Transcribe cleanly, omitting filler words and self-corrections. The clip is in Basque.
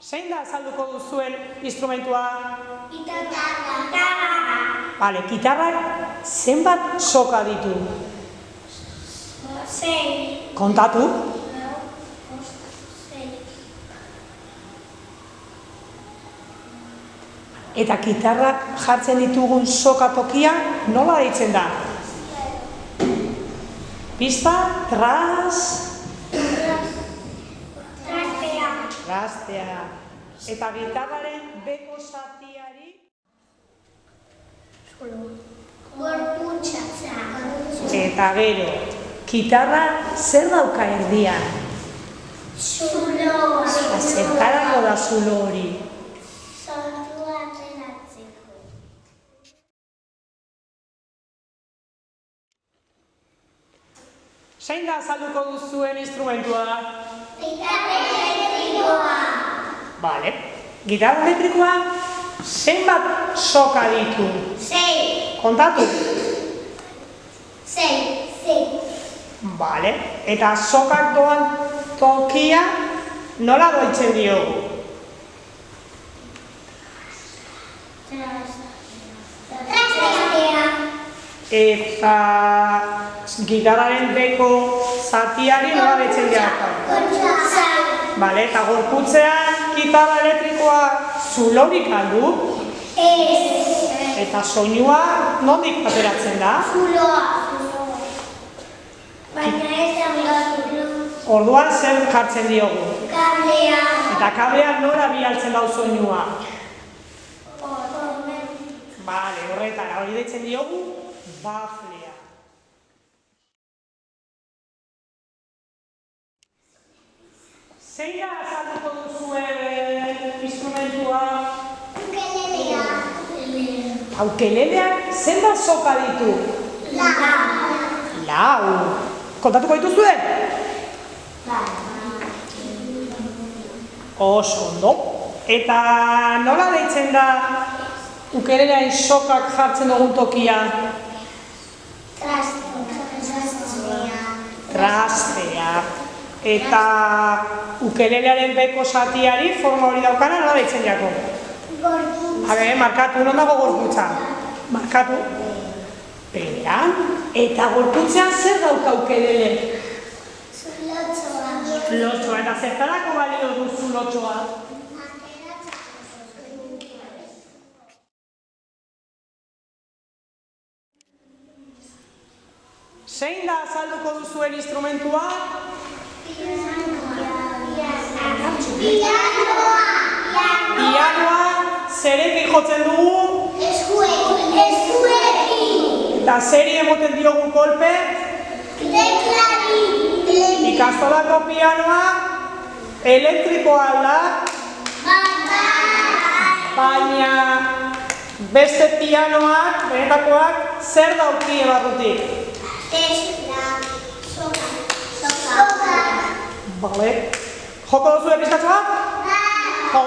Zein da azalduko duzuen instrumentua? Gitarra. Bale, gitarrak zenbat soka ditu? 6. Kontatu? Eta gitarrak jartzen ditugun soka tokia nola deitzen da? Pista, trastea. Eta gitarraren beko zatiari? Gorputza. Eta gero, gitarra zer dauka erdian? Zuloa. Zertarako da zulo hori? Sortua ateratzeko. Zein da azalduko duzuen instrumentua? Gitarra elektrikoa. Bale, gitarra elektrikoa zenbat soka ditu? 6. Kontatu? 6. Bale, eta sokak doan tokia nola doitzen diogu? Trastea. Eta gitarraren beko zatiari nola deitzen diogu? Gorputza. Bale, eta gorputzean gitarra elektrikoa zulorik aldu? Ez. Eta soinua nondik ateratzen da? Zuloa. Baina ez da zulo. Orduan zer jartzen diogu? Kablea. Eta kablean nora bialtzen dau soinua? Bale, horretara, hori deitzen diogu baflea. Zein da azalduko duzuen instrumentua? Ukelelea. Ukeleleak zenbat soka ditu? Lau. Kontatuko dituzue? Oso ondo. Eta nola deitzen da ukelelean sokak jartzen dugun tokia? Trastea. Eta ukelelearen beko zatiari forma hori daukana nola deitzen jako? Markatu, non dago gorputza? Markatu. Beran, eta gorputzean zer dauka ukelele? Lotxoa, eta zertarako balio duzu lotxoa? Zein da azalduko duzuen instrumentua? Pianoa zerekin jotzen dugu? Eskuekin. Eta zeri emoten diogu kolpe? Teklari. Ikastolako pianoa elektrikoa da, baina beste pianoak, benetakoak, zer dauki barrutik? Soka. Bale. Joko duzue pizkatxoa? Jo.